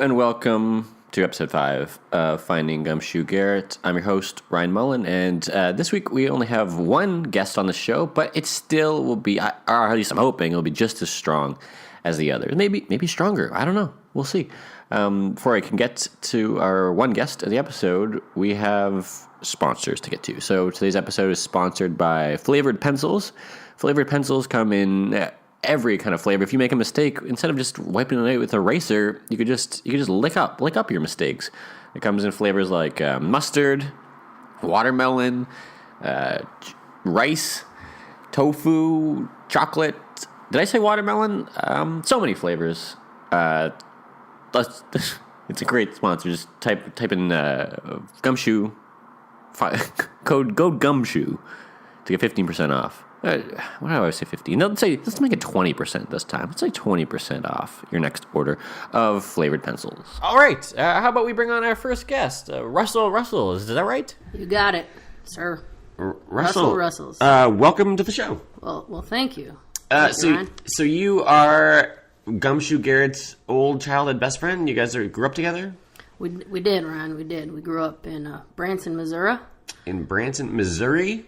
and welcome to episode 5 of Finding Gumshoe Garrett. I'm your host, Ryan Mullen, and this week we only have one guest on the show, but it still will be, or at least I'm hoping, it'll be just as strong as the others. Maybe stronger. I don't know. We'll see. Before I can get to our one guest of the episode, we have sponsors to get to. So today's episode is sponsored by Flavored Pencils. Flavored Pencils come in every kind of flavor. If you make a mistake, instead of just wiping it out with an eraser, you could just lick up your mistakes. It comes in flavors like mustard, watermelon, rice, tofu, chocolate. Did I say watermelon? So many flavors. It's a great sponsor. Just type in Gumshoe code Gumshoe to get 15% off. Why do I always say 15? No, let's make it 20% this time. Let's say 20% off your next order of flavored pencils. All right. How about we bring on our first guest, Russel. Is that right? You got it, sir. Russels. Welcome to the show. Well, thank you. So you are Gumshoe Garrett's old childhood best friend? You guys grew up together? We did, Ryan. We did. We grew up in Branson, Missouri. In Branson, Missouri?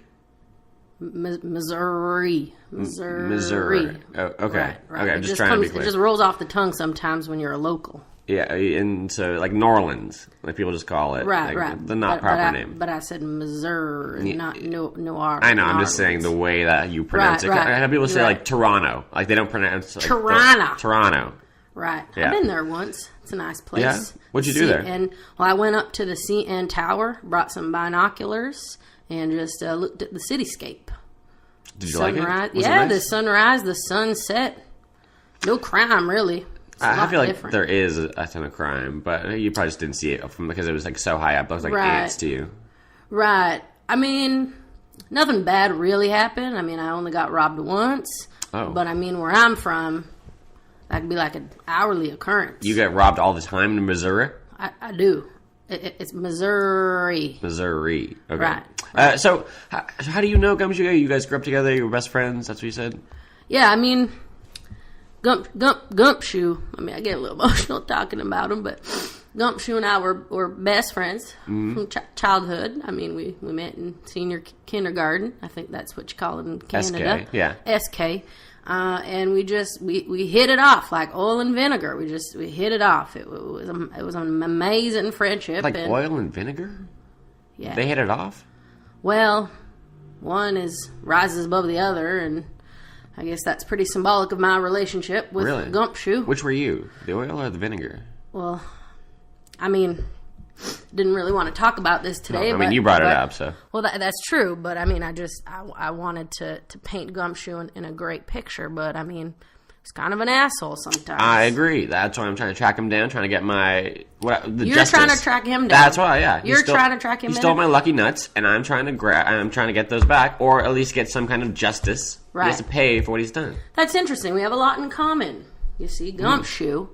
Missouri. Oh, okay. Right. Okay, I'm just trying to be clear. It just rolls off the tongue sometimes when you're a local. Yeah, and so like New Orleans, like people just call it. Right. The proper name. But I said Missouri, not New Orleans. I know, I'm just saying the way that you pronounce it. I have people say like Toronto. Like they don't pronounce like Toronto. Right. Yeah. I've been there once. It's a nice place. Yeah? What'd you do there? I went up to the CN Tower, brought some binoculars, and just looked at the cityscape. Did you like it? Was it nice? The sunrise, the sunset. No crime, really. I feel like there is a ton of crime, but you probably just didn't see it because it was like so high up. It was like ants to you. Right. I mean, nothing bad really happened. I mean, I only got robbed once. Oh. But I mean, where I'm from, that could be like an hourly occurrence. You get robbed all the time in Missouri? I do. It's Missouri. Missouri. Okay. Right. So how do you know Gumshoe? You guys grew up together? You were best friends? That's what you said? Yeah, I mean, Gumshoe. I mean, I get a little emotional talking about him, but Gumshoe and I were best friends from childhood. I mean, we met in senior kindergarten. I think that's what you call it in Canada. SK, yeah. SK. And we hit it off like oil and vinegar. We hit it off. It was an amazing friendship. Like oil and vinegar? Yeah. They hit it off? Well, one rises above the other, and I guess that's pretty symbolic of my relationship with Gumshoe. Which were you, the oil or the vinegar? Well, I mean, didn't really want to talk about this today. No, I mean, you brought it up, so. Well, that's true, but I mean, I wanted to paint Gumshoe in a great picture, but I mean, he's kind of an asshole sometimes. I agree. That's why I'm trying to track him down, trying to get You're justice. Trying to track him down. That's why, yeah. You're trying to track him down. He stole my lucky nuts, and I'm trying to get those back, or at least get some kind of justice. Right. He has to pay for what he's done. That's interesting. We have a lot in common. You see, Gumshoe,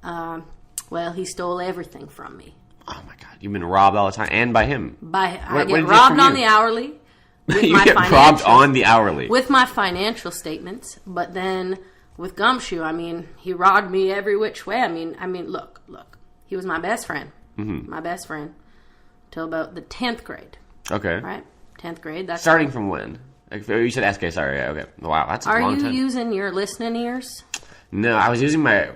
well, he stole everything from me. Oh my God! You've been robbed all the time, and by him. I get robbed on the hourly. You get robbed on the hourly with my financial statements, but then with Gumshoe, I mean, he robbed me every which way. I mean, look, he was my best friend, my best friend, till about the 10th grade. Okay. Right, 10th grade. That's starting from when? You said SK. Sorry. Yeah, okay. Wow, that's a long time. Are you using your listening ears? No, I was using my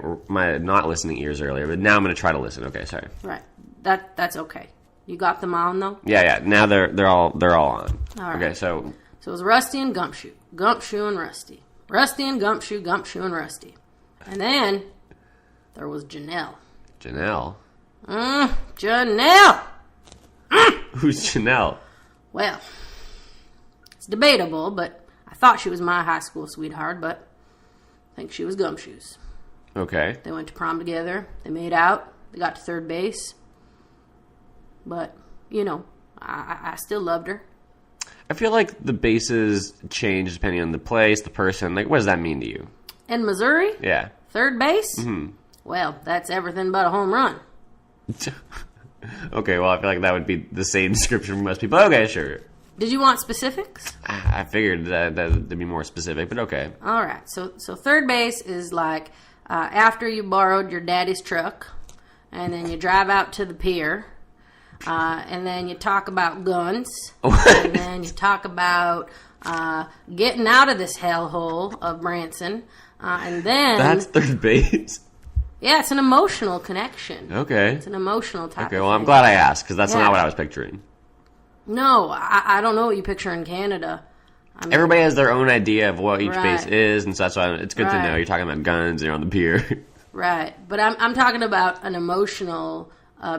not listening ears earlier, but now I'm going to try to listen. Okay, sorry. Right. That's okay. You got them on though? Yeah. Now they're all on. All right. Okay, so it was Rusty and Gumshoe, Gumshoe and Rusty, Rusty and Gumshoe, Gumshoe and Rusty, and then there was Janelle. Janelle. Janelle. Who's Janelle? Well, it's debatable, but I thought she was my high school sweetheart, but I think she was Gumshoe's. Okay. They went to prom together. They made out. They got to third base. But, you know, I still loved her. I feel like the bases change depending on the place, the person. Like, what does that mean to you? In Missouri? Yeah. Third base? Mm-hmm. Well, that's everything but a home run. Okay, well, I feel like that would be the same description for most people. Okay, sure. Did you want specifics? I figured that would be more specific, but okay. All right. So third base is like after you borrowed your daddy's truck and then you drive out to the pier, and then you talk about guns, and then you talk about getting out of this hellhole of Branson, and then... That's third base? Yeah, it's an emotional connection. Okay. It's an emotional type Okay, of well, I'm thing. glad I asked, because that's not what I was picturing. No, I don't know what you picture in Canada. I mean, everybody has their own idea of what each Right. base is, and so that's why it's good to know. You're talking about guns, and you're on the pier. Right, but I'm talking about an emotional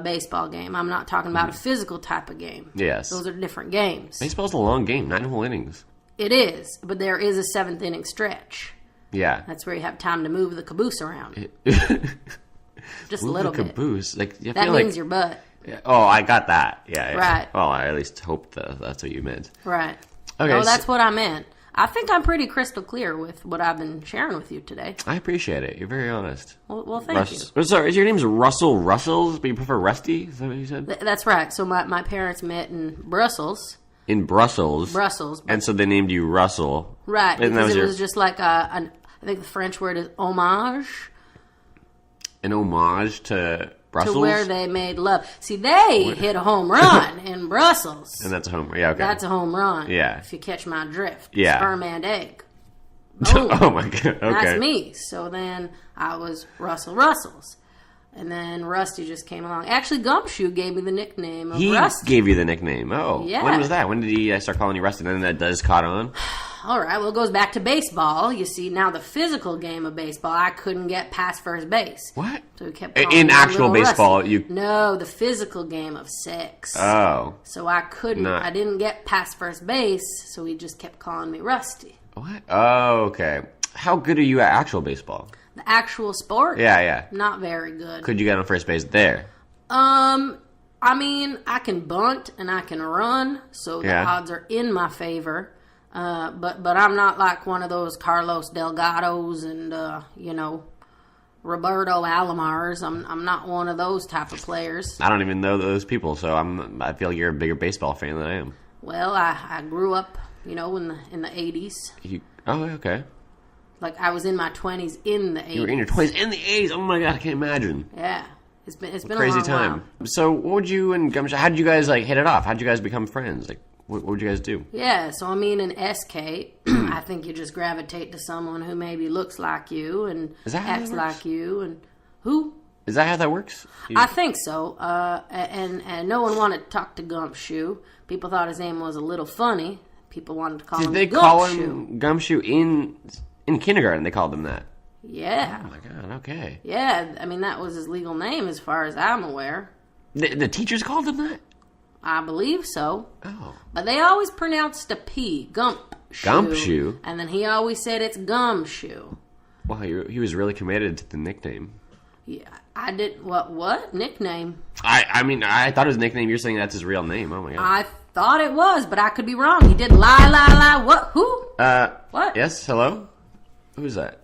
baseball game. I'm not talking about a physical type of game. Yes. Those are different games. Baseball's a long game, 9 whole innings. It is, but there is a 7th inning stretch. Yeah. That's where you have time to move the caboose around. Just a little bit. Caboose. Like, I That feel means like, your butt. Oh, I got that. Yeah. Right. Well, I at least hope that's what you meant. Right. Okay. Oh, that's what I meant. I think I'm pretty crystal clear with what I've been sharing with you today. I appreciate it. You're very honest. Well, thank you. Oh, sorry, your name's Russel Russels, but you prefer Rusty? Is that what you said? That's right. So my parents met in Brussels. In Brussels. Brussels. And so they named you Russell. Right. And Because it was just like I think the French word is homage. An homage to Brussels? To where they made love. See, they hit a home run in Brussels. And that's a home run. Yeah, okay. That's a home run. Yeah. If you catch my drift. Yeah. Sperm and egg. Oh my god. Okay. That's me. So then I was Russell Russels. And then Rusty just came along. Actually, Gumshoe gave me the nickname of Rusty. He gave you the nickname. Oh. Yeah. When was that? When did he start calling you Rusty? And then that does caught on? All right, well, it goes back to baseball. You see, now the physical game of baseball, I couldn't get past first base. What? So we kept calling In me actual Little baseball, Rusty. No, the physical game of sex. Oh. So I couldn't, I didn't get past first base, so he just kept calling me Rusty. What? Oh, okay. How good are you at actual baseball? The actual sport? Yeah. Not very good. Could you get on first base there? I mean, I can bunt and I can run, so the odds are in my favor. But I'm not like one of those Carlos Delgados and Roberto Alomars. I'm not one of those type of players. I don't even know those people, so I feel like you're a bigger baseball fan than I am. Well, I grew up, in the 80s. Oh, okay. Like I was in my 20s in the 80s. You were in your 20s in the 80s. Oh my god, I can't imagine. Yeah, it's been Crazy a long time. while. So, what would you and Gumshoe? How did you guys hit it off? How did you guys become friends? Like, what would you guys do? Yeah, so I mean, in SK, I think you just gravitate to someone who maybe looks like you and acts like you, and who? Is that how that works? I think so. And no one wanted to talk to Gumshoe. People thought his name was a little funny. People wanted to call him Did they call him Gumshoe in kindergarten? They called him that. Yeah. Oh my god. Okay. Yeah, I mean that was his legal name as far as I'm aware. The teachers called him that. I believe so. Oh. But they always pronounced a P, Gumshoe. Gumshoe? And then he always said it's Gumshoe. Wow, he was really committed to the nickname. Yeah, I did. What? Nickname? I mean, I thought his nickname. You're saying that's his real name. Oh my god. I thought it was, but I could be wrong. He did lie. What? Who? What? Yes, hello? Who's that?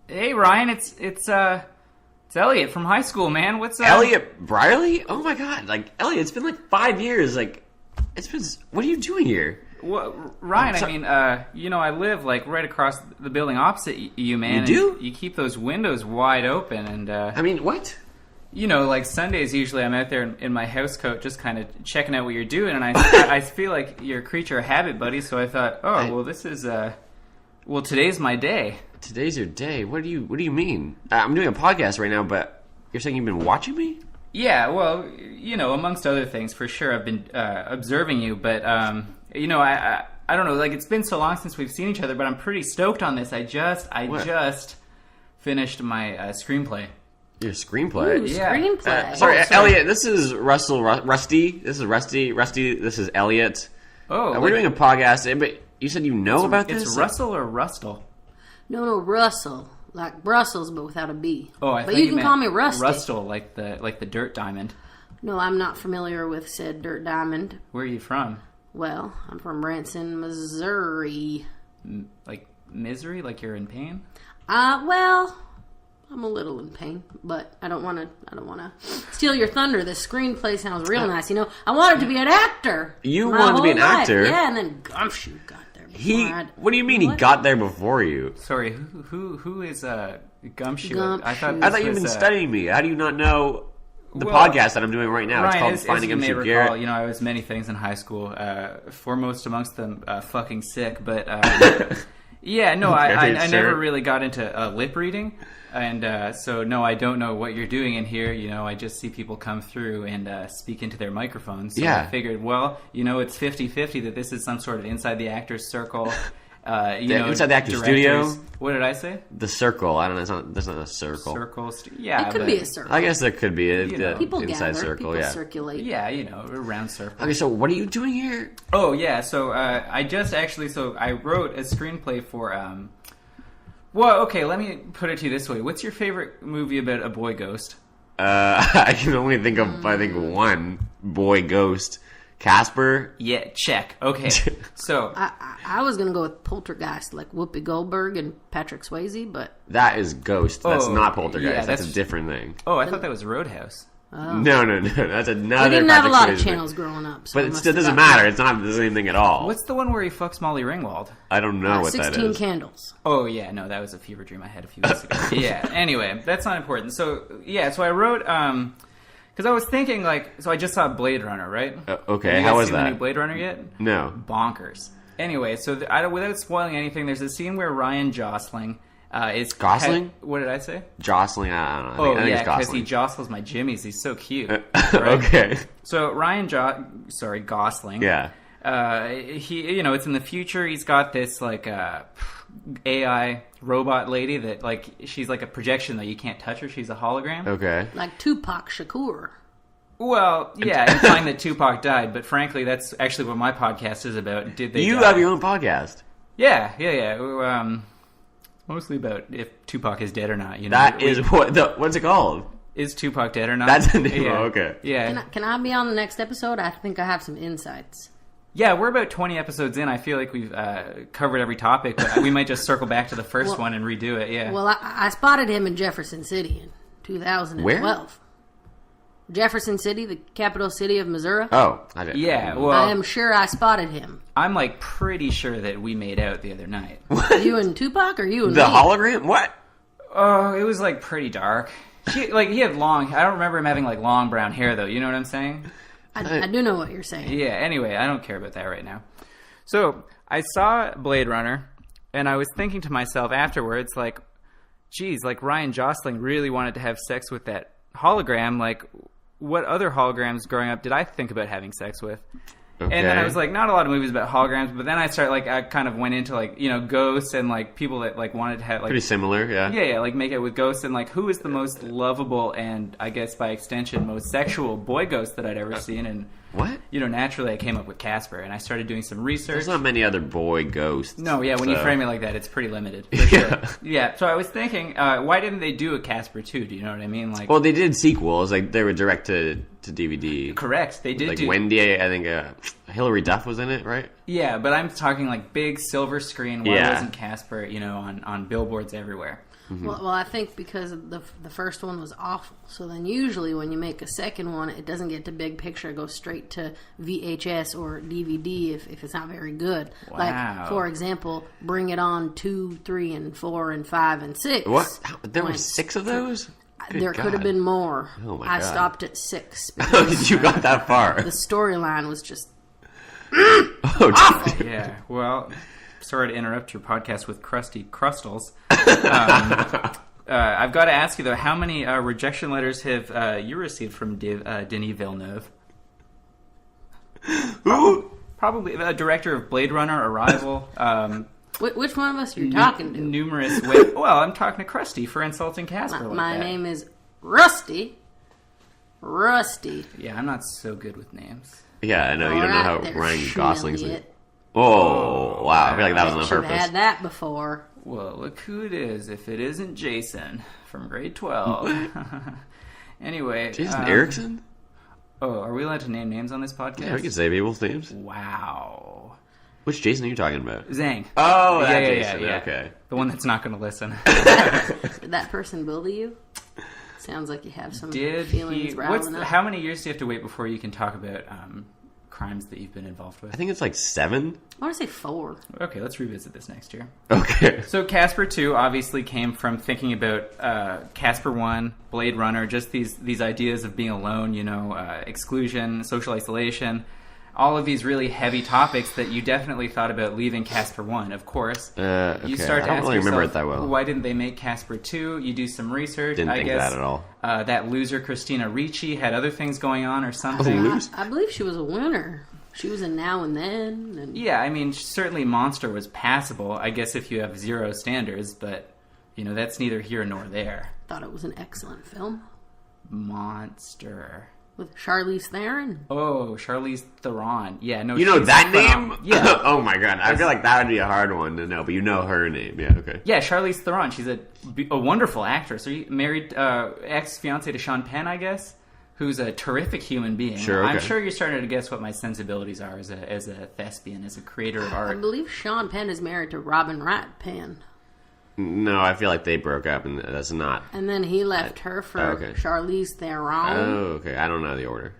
Hey Ryan, it's Elliot from high school, man. What's up? Elliot Briley? Oh my god. Like, Elliot, it's been like 5 years. Like, what are you doing here? What, Ryan, I mean, I live like right across the building opposite you, man. You do? You keep those windows wide open, and I mean, what? Like Sundays, usually I'm out there in my house coat, just kind of checking out what you're doing, and I feel like you're a creature of habit, buddy. So I thought, this is today's my day. Today's your day. What do you mean? I'm doing a podcast right now, but you're saying you've been watching me? Yeah, well, amongst other things, for sure, I've been observing you, but I don't know, like, it's been so long since we've seen each other, but I'm pretty stoked on this. I just finished my screenplay. Your screenplay? Ooh, Yeah. screenplay. Sorry, Elliot, this is Rusty. This is Rusty. This is Elliot. Oh, we're doing a podcast, but you said you know about this? It's Russell or Rustle? No, Russell. Like Brussels, but without a B. Oh, I but thought you can meant call me Rusty. Rustle, like the dirt diamond. No, I'm not familiar with said dirt diamond. Where are you from? Well, I'm from Branson, Missouri. Like misery? Like you're in pain? Well, I'm a little in pain, but I don't want to steal your thunder. This screenplay sounds real nice. I wanted to be an actor. You my wanted to be whole an life. actor? Yeah, and then Gumshoe got there. What do you mean he got there before you? Sorry, who is Gumshoe? Gumshoe. I thought you've been studying me. How do you not know the Well, podcast that I'm doing right now? Ryan, It's called as Finding you may Gumshoe recall, Garrett. I was many things in high school. Foremost amongst them, fucking sick. But yeah, no, I sure. never really got into lip reading. And so, no, I don't know what you're doing in here. I just see people come through and speak into their microphones. So Yeah. I figured, well, it's 50-50 that this is some sort of inside the actor's circle. Inside the actor's directors. studio? What did I say? The circle. I don't know. There's not a circle. Yeah, It could be a circle. I guess there could be a People inside gather. circle. People Yeah. circulate. Yeah, a round circle. Okay, so what are you doing here? Oh, yeah, so I wrote a screenplay for, well, okay, let me put it to you this way. What's your favorite movie about a boy ghost? I can only think of, one boy ghost. Casper? Yeah, check. Okay, so... I was gonna go with Poltergeist, like Whoopi Goldberg and Patrick Swayze, but That is Ghost. That's Oh, not Poltergeist. yeah, that's a that's- different thing. Oh, I thought that was Roadhouse. No. That's another we didn't have a Patrick lot of Swayze channels thing. growing up. So But I it must still have doesn't gotten matter. It's not the same thing at all. What's the one where he fucks Molly Ringwald? I don't know what that 16 is. Candles. Oh, yeah, no, that was a fever dream I had a few weeks ago. Yeah, anyway, that's not important. So, yeah, so I wrote... Because I was thinking, so I just saw Blade Runner, right? Okay, Have you how guys was seen the that? new Blade Runner yet? No. Bonkers. Anyway, so without spoiling anything, there's a scene where Ryan Gosling is... Gosling? What did I say? Jostling? I don't know. I think Yeah, it's because Gosling. he jostles my jimmies. He's so cute. Okay. So Ryan Gosling. Yeah. He, it's in the future. He's got this AI robot lady that she's like a projection though. You can't touch her. She's a hologram. Okay. Like Tupac Shakur. Well, yeah, implying that Tupac died, but frankly, that's actually what my podcast is about. Did they? You die? have your own podcast. Yeah. Mostly about if Tupac is dead or not. That is what's it called? Is Tupac dead or not? That's a name. Yeah. Oh, okay. Yeah. Can I be on the next episode? I think I have some insights. Yeah, we're about 20 episodes in. I feel like we've covered every topic, but we might just circle back to the first one and redo it. Yeah. Well, I spotted him in Jefferson City in 2012. Where? Jefferson City, the capital city of Missouri. Oh, I didn't. Yeah, well, I am sure I spotted him. I'm pretty sure that we made out the other night. You and Tupac, or you and The me? hologram? What? Oh, it was pretty dark. He had long. I don't remember him having long brown hair though. You know what I'm saying? I do know what you're saying. Yeah. Anyway, I don't care about that right now. So I saw Blade Runner, and I was thinking to myself afterwards, geez, Ryan Gosling really wanted to have sex with that hologram. What other holograms growing up did I think about having sex with? Okay. And then I was not a lot of movies about holograms, but then I started I kind of went into ghosts and people that wanted to have Pretty similar, yeah. yeah, make it with ghosts and who is the most lovable and I guess by extension most sexual boy ghost that I'd ever seen. And What? naturally I came up with Casper and I started doing some research. There's not many other boy ghosts. No, yeah, when you so- frame it like that, it's pretty limited. For Yeah. sure. Yeah, so I was thinking, why didn't they do a Casper 2? Do you know what I mean? Well, they did sequels. They were direct to DVD. Correct, they did do... Wendy, I think Hilary Duff was in it, right? Yeah, but I'm talking big silver screen. Why Yeah. wasn't Casper, on billboards everywhere? Mm-hmm. Well, I think because the first one was awful. So then usually when you make a second one, it doesn't get to big picture. It goes straight to VHS or DVD if it's not very good. Wow. For example, Bring It On 2, 3, and 4, and 5, and 6. What? There were Went 6 of those? Good There could God. have been more. Oh, my I God. stopped at 6. Oh, you got that far. The storyline was just... Oh, dude. Yeah, well, sorry to interrupt your podcast with crusty crustals. I've got to ask you, though, how many rejection letters have you received from Denis Villeneuve? Who? Probably a director of Blade Runner, Arrival. Which one of us are you talking to? Numerous ways. Well, I'm talking to Krusty for insulting Casper like My that. name is Rusty. Rusty. Yeah, I'm not so good with names. Yeah, I know. You don't know how Ryan Gosling's it. it. Oh, wow. I feel like that was on Should have purpose. had that before. Well, look who it is if it isn't Jason from grade 12. Anyway. Jason Erickson? Oh, are we allowed to name names on this podcast? Yeah, we can say people's names. Wow. Which Jason are you talking about? Zhang. Oh, Yeah, that yeah, Jason. yeah. Okay. The one that's not going to listen. Did that person bully you? Sounds like you have some Did feelings he? riling up. How many years do you have to wait before you can talk about crimes that you've been involved with? I think it's like 7. I want to say 4. Okay, let's revisit this next year. Okay. So Casper 2 obviously came from thinking about Casper 1, Blade Runner, just these ideas of being alone, exclusion, social isolation, all of these really heavy topics that you definitely thought about leaving Casper 1, of course. Okay. You start to I don't ask really remember yourself, it that well. why didn't they make Casper 2? You do some research. Didn't I think guess, that at all. That loser Christina Ricci had other things going on or something. I believe she was a winner. She was in Now and Then. And... Yeah, I mean, certainly Monster was passable, I guess, if you have zero standards, but, that's neither here nor there. Thought it was an excellent film. Monster. With Charlize Theron. Oh, Charlize Theron. Yeah, no, You know she's that phenomenal. name? Yeah. Oh my god, I feel like that would be a hard one to know, but you know her name. Yeah, okay. Yeah, Charlize Theron. She's a wonderful actress. Are you married, ex-fiancé to Sean Penn, I guess? Who's a terrific human being. Sure, okay. I'm sure you're starting to guess what my sensibilities are as a thespian, as a creator of I art. believe Sean Penn is married to Robin Wright Penn. No, I feel like they broke up, and that's not. And then he left her for okay. Charlize Theron. Oh, okay. I don't know the order.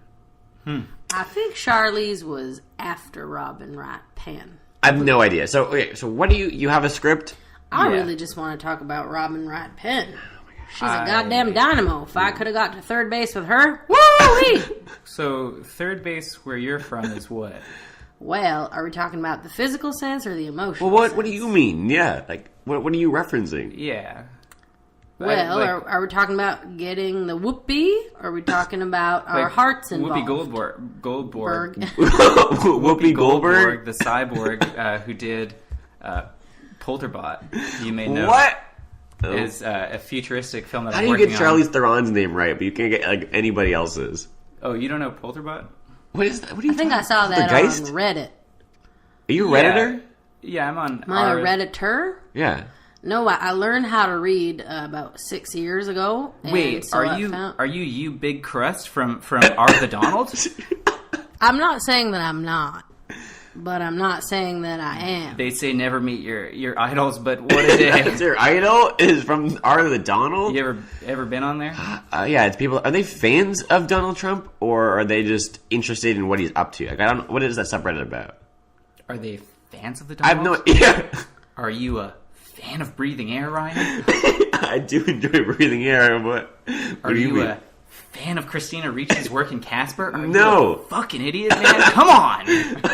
I think Charlize was after Robin Wright Penn. I have no idea. So, okay, so what do you have a script? I Yeah. really just want to talk about Robin Wright Penn. She's a goddamn dynamo. If I could have got to third base with her, woo-wee! So, third base where you're from is what? Well, are we talking about the physical sense or the emotional Well, sense? what do you mean? Yeah, like what are you referencing? Yeah. Well, Like- are we talking about getting the whoopee? Or are we talking about our like hearts involved? Whoopi Goldberg. Whoopi Goldberg? the cyborg who did Polterbot. You may know. What? Is a futuristic film that How I'm do you working get on. Charlize Theron's name right, but you can't get like anybody else's? Oh, you don't know Polterbot? What is that? What are you I think I talking- saw that the on Geist? Reddit. Are you a Redditor? Yeah, I'm on. Am I a R- Redditor? Yeah. No, I learned how to read about 6 years ago. And Wait, so I are found- you Big Crust from Are the Donald? I'm not saying that I'm not, but I'm not saying that I am. They say never meet your idols, but what is it? Their idol is from Are the Donald? You ever been on there? Yeah, it's people. Are they fans of Donald Trump, or are they just interested in what he's up to? Like, I don't. What is that subreddit about? Are they fans of the I have Donald? no. Yeah, Are you a fan of breathing air, Ryan? I do enjoy breathing air, but Are what do you you mean? a fan of Christina Ricci's work in Casper? Are No. you a fucking idiot, man. Come on.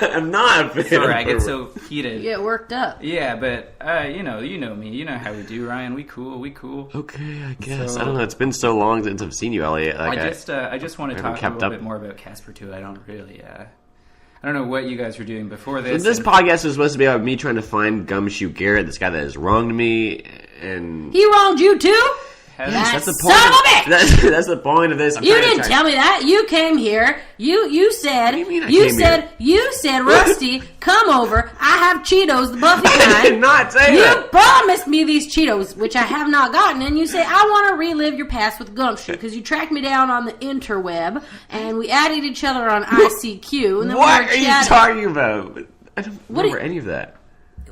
I'm not a fan. Sorry, I of get her. so heated. You get worked up. Yeah, but you know me. You know how we do, Ryan. We cool. Okay, I guess. So- I don't know. It's been so long since I've seen you, Elliot. Like, I just want to haven't talk a kept little up. bit more about Casper too. I don't really. I don't know what you guys were doing before this. this and- podcast is supposed to be about me trying to find Gumshoe Garrett, this guy that has wronged me, and He wronged you too? Has- that's the Son point. of a bitch! That's the point of this. I'm You trying to didn't tell me that. You came here. You said. do you mean I you came said. here? You said, Rusty, come over. I have Cheetos, the Buffy I did kind. not say You that. promised me these Cheetos, which I have not gotten, and you say I want to relive your past with Gumshoe because you tracked me down on the interweb, and we added each other on ICQ. And then What we were are you chatting. talking about? I don't What remember do you- any of that.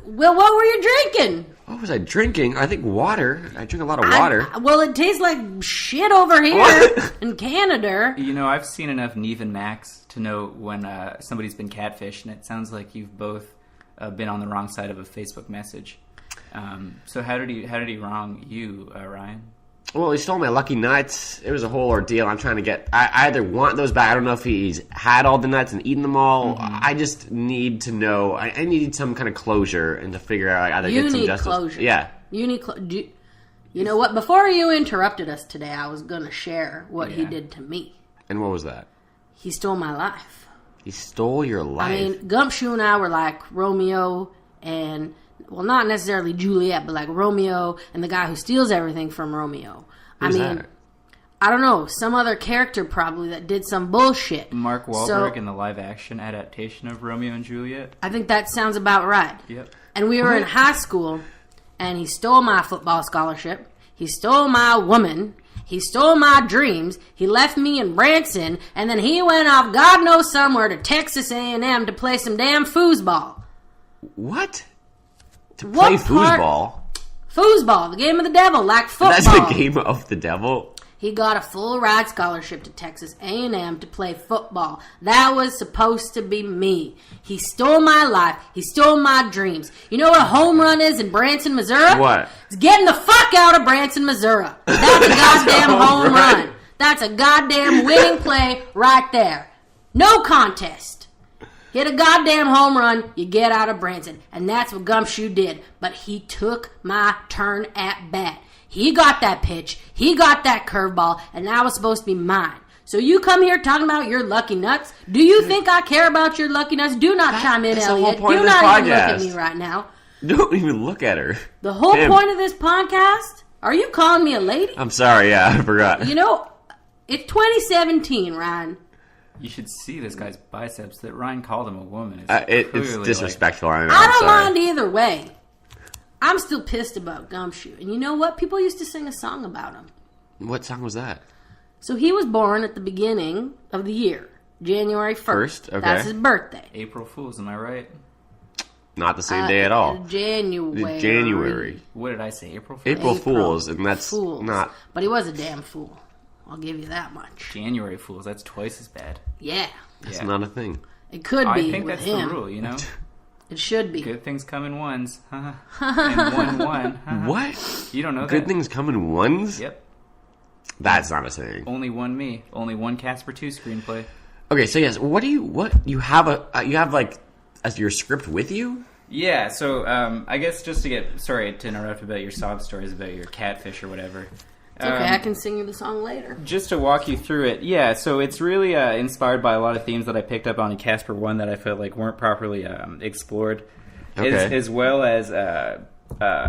Well, what were you drinking? What was I drinking? I think water. I drink a lot of water. Well, it tastes like shit over here What? in Canada. You know, I've seen enough Neve and Max to know when somebody's been catfished, and it sounds like you've both been on the wrong side of a Facebook message. So how did he wrong you, Ryan? Well, he stole my Lucky Nuts. It was a whole ordeal. I'm trying to get... I either want those back. I don't know if he's had all the nuts and eaten them all. I just need to know. I need some kind of closure and to figure out either You get some need justice. closure. Yeah. You need you know what? Before you interrupted us today, I was going to share what he Yeah. did to me. And what was that? He stole my life. He stole your life. I mean, Gumshoe and I were like Romeo and, well, not necessarily Juliet, but like Romeo and the guy who steals everything from Romeo. Who's I mean, that? I don't know, some other character probably that did some bullshit. Mark Wahlberg So, in the live-action adaptation of Romeo and Juliet. I think that sounds about right. Yep. And we were in high school, and he stole my football scholarship. He stole my woman. He stole my dreams. He left me in Branson, and then he went off God knows somewhere to Texas A&M to play some damn foosball. What? To What play part- foosball? Foosball, the game of the devil, like football. That's the game of the devil? He got a full ride scholarship to Texas A&M to play football. That was supposed to be me. He stole my life. He stole my dreams. You know what a home run is in Branson, Missouri? What? It's getting the fuck out of Branson, Missouri. That's a goddamn home run. That's a goddamn winning play right there. No contest. Hit a goddamn home run, you get out of Branson. And that's what Gumshoe did. But he took my turn at bat. He got that pitch, he got that curveball, and that was supposed to be mine. So you come here talking about your lucky nuts? Do you think I care about your lucky nuts? Do not chime in, Elliot. Do not even look at me right now. Don't even look at her. The whole point of this podcast? Are you calling me a lady? I'm sorry, yeah, I forgot. You know, it's 2017, Ryan. You should see this guy's biceps. That Ryan called him a woman. It's disrespectful. I know. I don't mind either way. I'm still pissed about Gumshoe. And you know what? People used to sing a song about him. What song was that? So he was born at the beginning of the year, January 1st. Okay. That's his birthday. April Fools, am I right? Not the same day at all. January. What did I say? April Fools? April Fools, and that's Fools. not... But he was a damn fool. I'll give you that much. January Fools, that's twice as bad. Yeah. That's not a thing. It could be I think with that's him. the rule, you know? It should be. Good things come in ones. And one. What? You don't know that? Good things come in ones? Yep. That's not a saying. Only one me. Only one Casper 2 screenplay. Okay, so yes, you have like your script with you? Yeah, so I guess just to get... Sorry to interrupt about your sob stories about your catfish or whatever. It's okay, I can sing you the song later. Just to walk you through it, yeah, so it's really inspired by a lot of themes that I picked up on in Casper 1 that I felt like weren't properly explored. Okay. As well as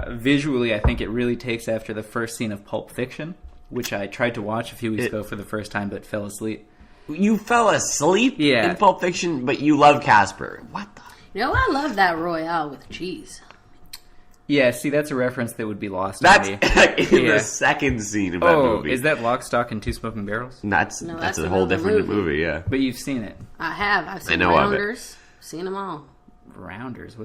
visually, I think it really takes after the first scene of Pulp Fiction, which I tried to watch a few weeks ago for the first time but fell asleep. You fell asleep in Pulp Fiction, but you love Casper. What the... You know, I love that Royale with cheese. Yeah, see, that's a reference that would be lost That's on me. in the second scene of that movie. Is that Lock, Stock, and Two Smoking Barrels? That's a whole different movie, yeah. But you've seen it. I have. I've seen I know Rounders. Seen them all. Rounders?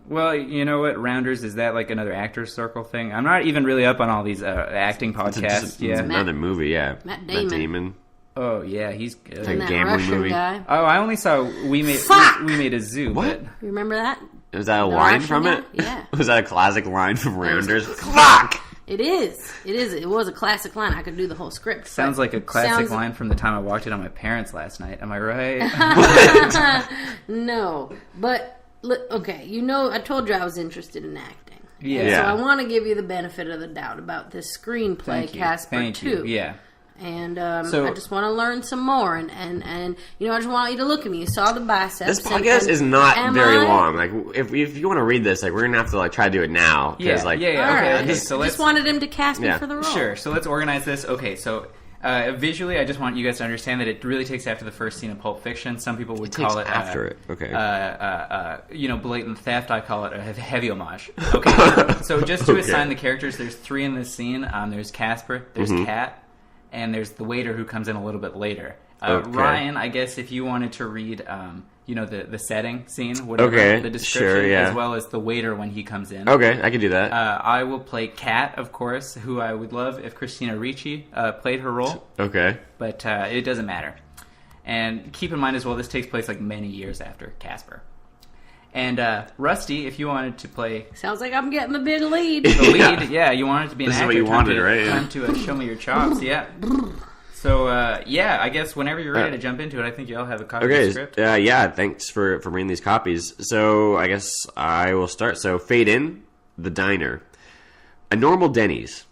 Well, you know what? Rounders, is that like another actor's circle thing? I'm not even really up on all these acting podcasts. It's another movie, yeah. Matt Damon. Oh, yeah, he's good. Like a that gambling Russian movie. guy. Oh, I only saw We Made a Zoo. What? But You remember that? Was that a The line Russian from guy? it? Yeah. Was that a classic line from Rounders? Fuck! It is. It was a classic line. I could do the whole script. sounds like a classic line from the time I walked in on my parents last night. Am I right? No. But, okay, you know, I told you I was interested in acting. Yeah. And so I want to give you the benefit of the doubt about this screenplay, Casper 2. Yeah. And So- I just want to learn some more, and you know, I just want you to look at me. You saw the biceps. This podcast is not am very I- long. Like, if you want to read this, like, we're gonna have to like try to do it now. Yeah, Because like, yeah, All right. okay, so I let's... just wanted him to cast me Yeah. for the role. Sure, so let's organize this. Okay, so visually, I just want you guys to understand that it really takes after the first scene of Pulp Fiction. Some people would call it... after it. Okay. Blatant theft. I call it a heavy homage. Okay, so just to Okay. assign the characters, there's 3 in this scene. There's Casper, there's Kat, and there's the waiter who comes in a little bit later. Okay. Ryan, I guess if you wanted to read... the setting scene, whatever, Okay, the description, sure, yeah. as well as the waiter when he comes in. Okay, I can do that. I will play Kat, of course, who I would love if Christina Ricci played her role, Okay. but it doesn't matter. And keep in mind as well, this takes place like many years after Casper. And Rusty, if you wanted to play Sounds like I'm getting the big lead. the lead, yeah, you wanted to be an This is actor. what you time wanted, to, right? Yeah. Time to show me your chops, yeah. So, I guess whenever you're ready to jump into it, I think you all have a copy of the Okay. script. Yeah. Thanks for bringing these copies. So I guess I will start. So fade in the diner, a normal Denny's,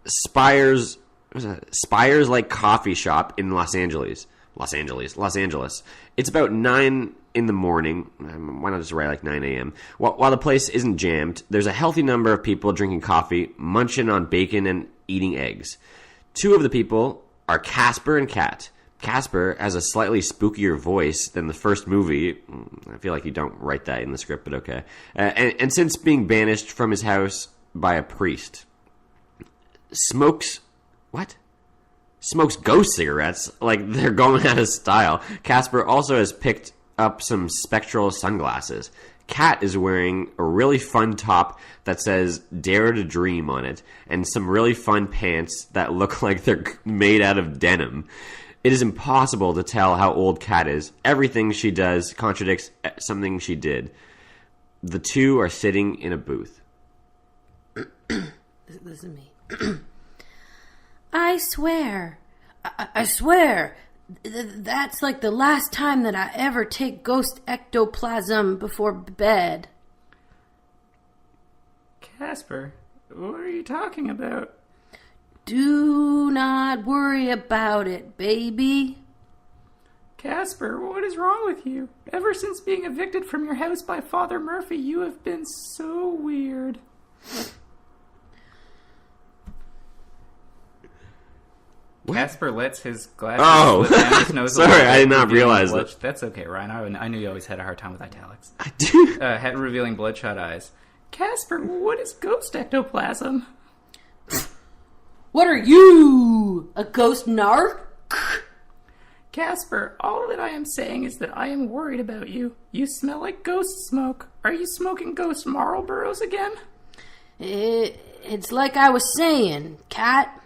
Spires like coffee shop in Los Angeles. It's about 9 in the morning. Why not just write like 9 a.m. While the place isn't jammed, there's a healthy number of people drinking coffee, munching on bacon, and eating eggs. 2 of the people are Casper and Kat. Casper has a slightly spookier voice than the first movie. I feel like you don't write that in the script, but okay. And since being banished from his house by a priest. Smokes ghost cigarettes like they're going out of style. Casper also has picked up some spectral sunglasses. Kat is wearing a really fun top that says Dare to Dream on it, and some really fun pants that look like they're made out of denim. It is impossible to tell how old Kat is. Everything she does contradicts something she did. The two are sitting in a booth. This is me. I swear. I swear. That's like the last time that I ever take ghost ectoplasm before bed. Casper, what are you talking about? Do not worry about it, baby. Casper, what is wrong with you? Ever since being evicted from your house by Father Murphy, you have been so weird. What? Casper lets his glasses Oh, slip down his nose. sorry, I did not realize that. That's okay, Ryan. I knew you always had a hard time with italics. I do. Had revealing bloodshot eyes. Casper, what is ghost ectoplasm? What are you? A ghost narc? Casper, all that I am saying is that I am worried about you. You smell like ghost smoke. Are you smoking ghost Marlboros again? It's like I was saying, Kat.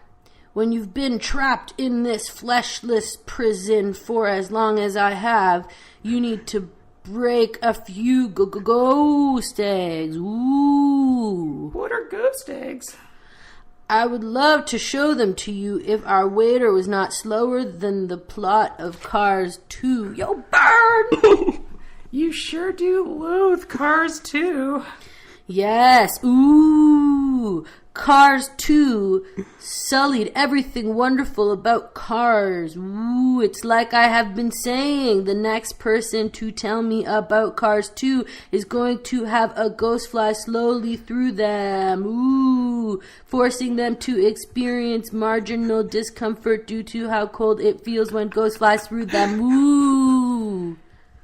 When you've been trapped in this fleshless prison for as long as I have, you need to break a few ghost eggs. Ooh. What are ghost eggs? I would love to show them to you if our waiter was not slower than the plot of Cars 2. Yo, burn! You sure do loathe Cars 2. Yes, ooh. Cars 2 sullied everything wonderful about Cars. Ooh, it's like I have been saying. The next person to tell me about Cars 2 is going to have a ghost fly slowly through them. Ooh, forcing them to experience marginal discomfort due to how cold it feels when ghost flies through them. Ooh.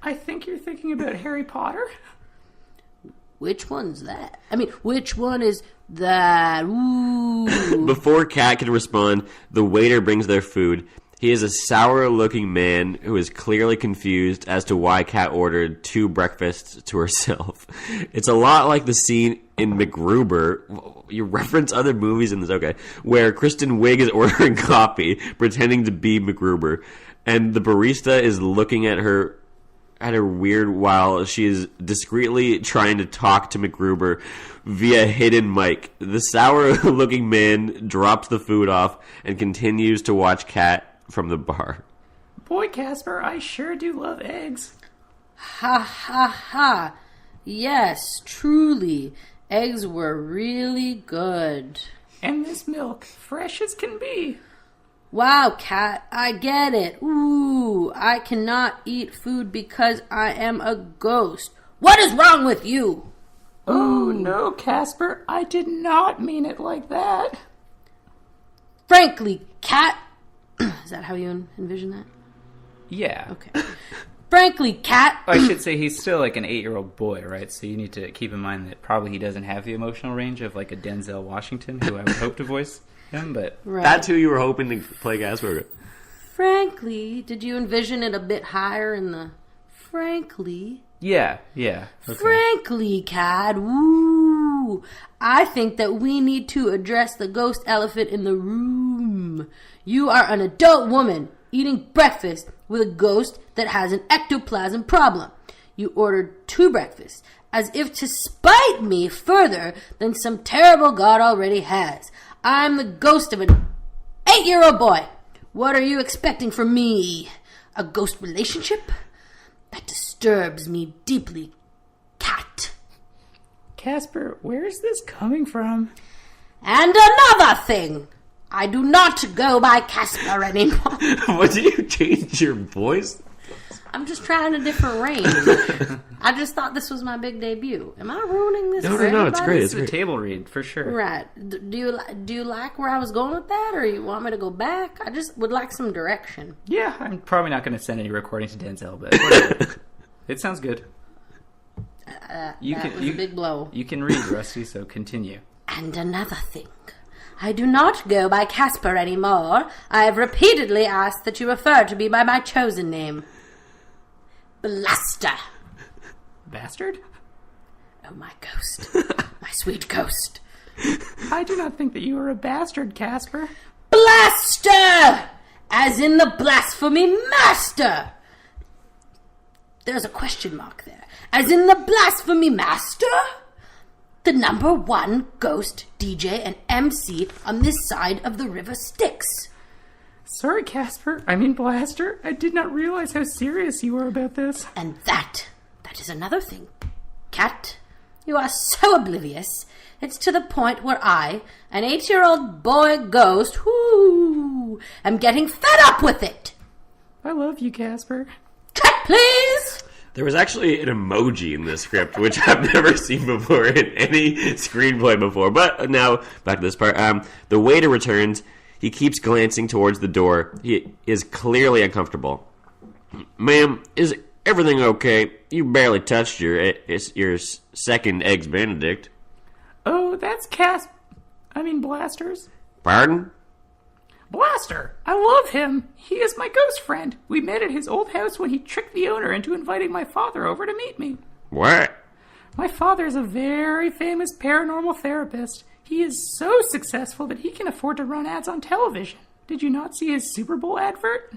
I think you're thinking about Harry Potter. Which one's that? I mean, which one is that? Ooh. Before Kat can respond, the waiter brings their food. He is a sour-looking man who is clearly confused as to why Kat ordered 2 breakfasts to herself. It's a lot like the scene in MacGruber. You reference other movies in this, okay, where Kristen Wiig is ordering coffee, pretending to be MacGruber, and the barista is looking at her weird while she is discreetly trying to talk to MacGruber via hidden mic. The sour-looking man drops the food off and continues to watch Kat from the bar. Boy, Casper, I sure do love eggs. Ha ha ha. Yes, truly. Eggs were really good. And this milk, fresh as can be. Wow, Kat, I get it. Ooh, I cannot eat food because I am a ghost. What is wrong with you? Oh, no, Casper, I did not mean it like that. Frankly, Kat... Is that how you envision that? Yeah. Okay. Frankly, Kat... I should say he's still like an 8-year-old boy, right? So you need to keep in mind that probably he doesn't have the emotional range of like a Denzel Washington, who I would hope to voice him, but... Right. That's who you were hoping to play Casper. Frankly, did you envision it a bit higher in the... Frankly... Yeah. Okay. Frankly, Kat, woo! I think that we need to address the ghost elephant in the room. You are an adult woman eating breakfast with a ghost that has an ectoplasm problem. You ordered 2 breakfasts, as if to spite me further than some terrible god already has. I'm the ghost of an 8-year-old boy. What are you expecting from me? A ghost relationship? That disturbs me deeply, Cat. Casper, where is this coming from? And another thing. I do not go by Casper anymore. What, did you change your voice? I'm just trying a different range. I just thought this was my big debut. Am I ruining this? No, for no, it's everybody? great. It's a table read, for sure. Right. Do you like where I was going with that, or you want me to go back? I just would like some direction. Yeah, I'm probably not going to send any recording to Denzel, but whatever. It sounds good. That was a big blow. You can read, Rusty, so continue. And another thing. I do not go by Casper anymore. I have repeatedly asked that you refer to me by my chosen name. Blaster. Bastard? Oh, my ghost. My sweet ghost. I do not think that you are a bastard, Casper. Blaster! As in the blasphemy master. There's a question mark there. As in the blasphemy master? The number one ghost DJ and MC on this side of the river Styx. Sorry, Casper. I mean, Blaster. I did not realize how serious you were about this. And that is another thing. Cat, you are so oblivious. It's to the point where I, an 8-year-old boy ghost, am getting fed up with it. I love you, Casper. Cut, please! There was actually an emoji in this script, which I've never seen before in any screenplay before. But now, back to this part. The waiter returns. He keeps glancing towards the door. He is clearly uncomfortable. Ma'am, is everything okay? You barely touched your second Eggs Benedict. Oh, that's Blaster's. Pardon? Blaster! I love him! He is my ghost friend. We met at his old house when he tricked the owner into inviting my father over to meet me. What? My father is a very famous paranormal therapist. He is so successful that he can afford to run ads on television. Did you not see his Super Bowl advert?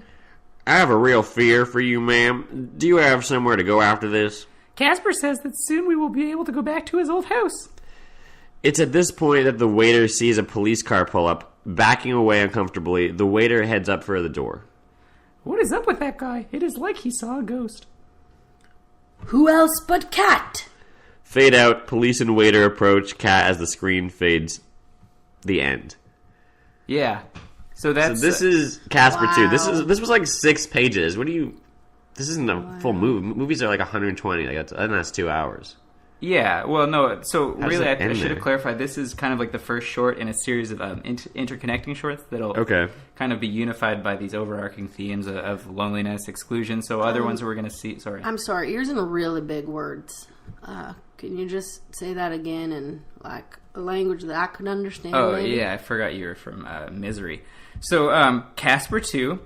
I have a real fear for you, ma'am. Do you have somewhere to go after this? Casper says that soon we will be able to go back to his old house. It's at this point that the waiter sees a police car pull up. Backing away uncomfortably, the waiter heads up for the door. What is up with that guy? It is like he saw a ghost. Who else but Cat? Fade out, police and waiter approach Cat as the screen fades. The end. Yeah. So this is Casper 2. Wow. This was like 6 pages. This isn't a full movie. Movies are like 120. That's 2 hours. Yeah, well, no, so How does really it I end should have there? clarified, this is kind of like the first short in a series of interconnecting shorts that'll kind of be unified by these overarching themes of loneliness, exclusion, so other ones we're going to see, sorry. I'm sorry, you're using really big words. Can you just say that again in, like, a language that I could understand? Oh, maybe? yeah, I forgot you were from Misery. So, Casper 2,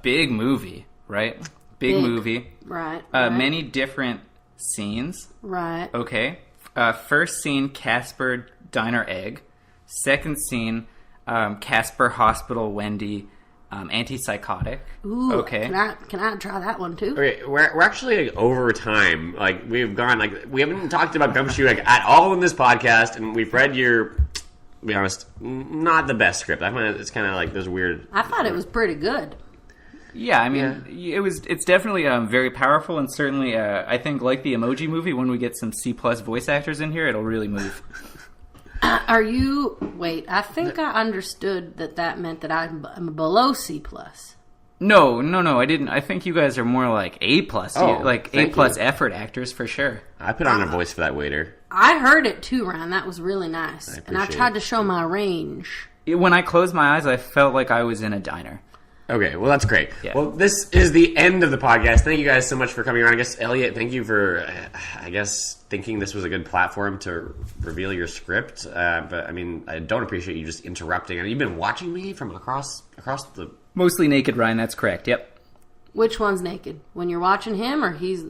big movie, right? Big movie. Right. Many different scenes. Right. Okay. First scene, Casper Diner Egg. Second scene, Casper Hospital Wendy antipsychotic. Ooh, okay. Can I try that one too? Okay, we're actually like, over time. Like we've gone we haven't talked about Gumshoe at all in this podcast, and we've read your. To be honest, not the best script. I find it's kind of like there's weird. I thought it was pretty good. Yeah, I mean, it's definitely very powerful, and certainly, I think, like the Emoji Movie, when we get some C+ voice actors in here, it'll really move. Wait, I think I understood that meant that I'm below C+. No, I didn't. I think you guys are more like A+, like A+ effort actors, for sure. I put on a voice for that waiter. I heard it too, Ryan. That was really nice. And I tried to show my range. When I closed my eyes, I felt like I was in a diner. Okay, well, that's great. Yeah. Well, this is the end of the podcast. Thank you guys so much for coming on. I guess, Elliot, thank you for, thinking this was a good platform to reveal your script. But, I mean, I don't appreciate you just interrupting. And you've been watching me from across the... Mostly naked, Ryan, that's correct, yep. Which one's naked? When you're watching him, or who's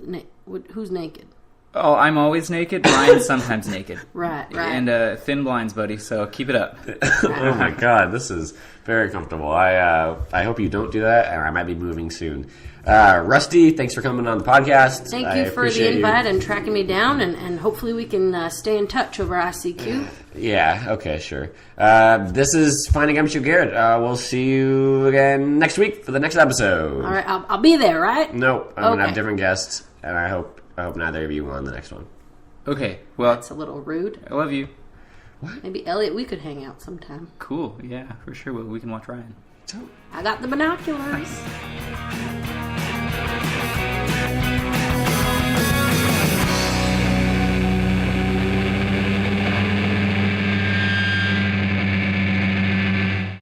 naked? Oh, I'm always naked. Ryan's sometimes naked. Right. And thin blinds, buddy, so keep it up. Oh, my God. This is very comfortable. I hope you don't do that, and I might be moving soon. Rusty, thanks for coming on the podcast. Thank you for the invite and tracking me down, and hopefully we can stay in touch over ICQ. Yeah, okay, sure. This is Finding Gumshoe Garrett. We'll see you again next week for the next episode. All right, I'll be there, right? Nope, I'm going to have different guests, and I hope neither of you will on the next one. Okay, well... That's a little rude. I love you. What? Maybe, Elliot, we could hang out sometime. Cool, yeah, for sure. We can watch Ryan. I got the binoculars.